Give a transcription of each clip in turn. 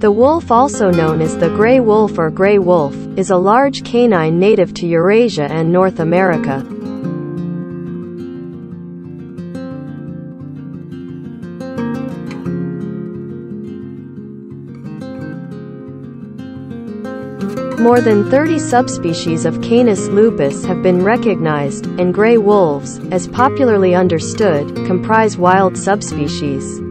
The wolf, also known as the gray wolf or gray wolf, is a large canine native to Eurasia and North America. More than 30 subspecies of Canis lupus have been recognized, and gray wolves, as popularly understood, comprise wild subspecies.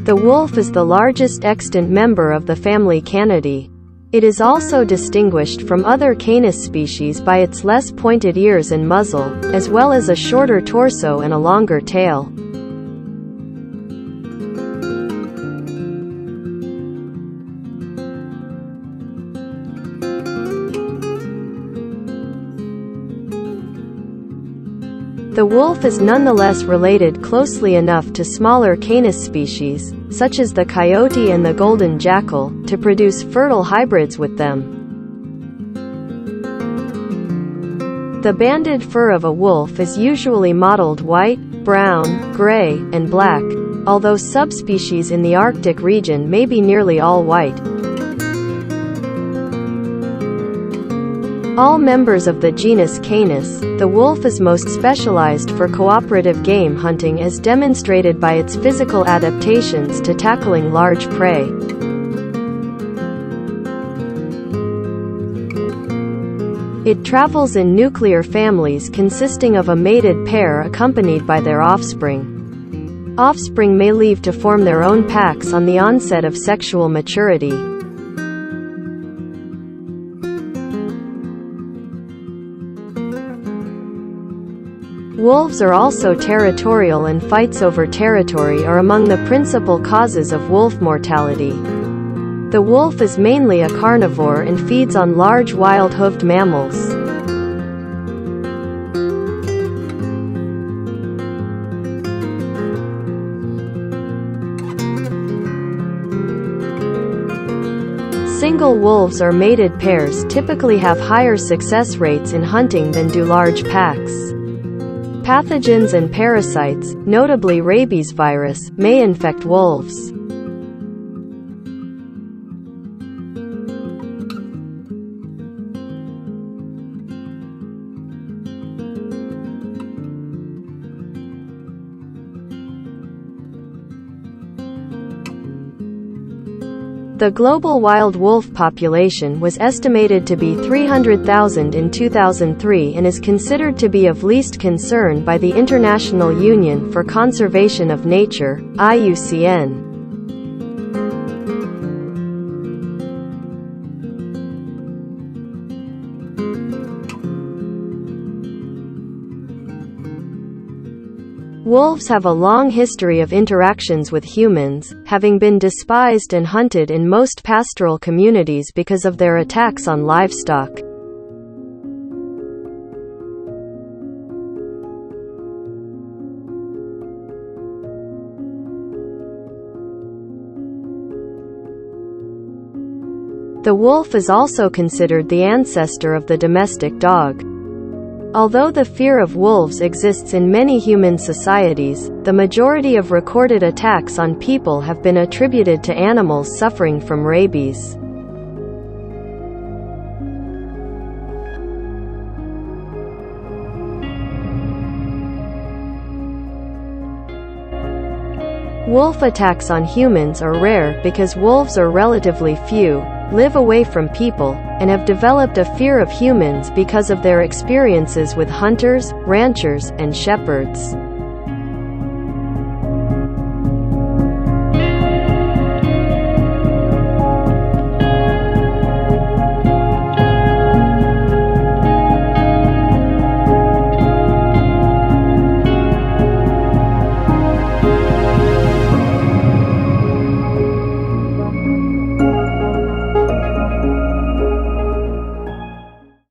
The wolf is the largest extant member of the family Canidae. It is also distinguished from other Canis species by its less pointed ears and muzzle, as well as a shorter torso and a longer tail. The wolf is nonetheless related closely enough to smaller Canis species, such as the coyote and the golden jackal, to produce fertile hybrids with them. The banded fur of a wolf is usually mottled white, brown, gray, and black, although subspecies in the Arctic region may be nearly all white. All members of the genus Canis, the wolf is most specialized for cooperative game hunting as demonstrated by its physical adaptations to tackling large prey. It travels in nuclear families consisting of a mated pair accompanied by their offspring. Offspring may leave to form their own packs on the onset of sexual maturity. Wolves are also territorial, and fights over territory are among the principal causes of wolf mortality. The wolf is mainly a carnivore and feeds on large wild-hoofed mammals. Single wolves or mated pairs typically have higher success rates in hunting than do large packs. Pathogens and parasites, notably rabies virus, may infect wolves. The global wild wolf population was estimated to be 300,000 in 2003 and is considered to be of least concern by the International Union for Conservation of Nature, IUCN. Wolves have a long history of interactions with humans, having been despised and hunted in most pastoral communities because of their attacks on livestock. The wolf is also considered the ancestor of the domestic dog. Although the fear of wolves exists in many human societies, the majority of recorded attacks on people have been attributed to animals suffering from rabies. Wolf attacks on humans are rare because wolves are relatively few, live away from people, and have developed a fear of humans because of their experiences with hunters, ranchers, and shepherds.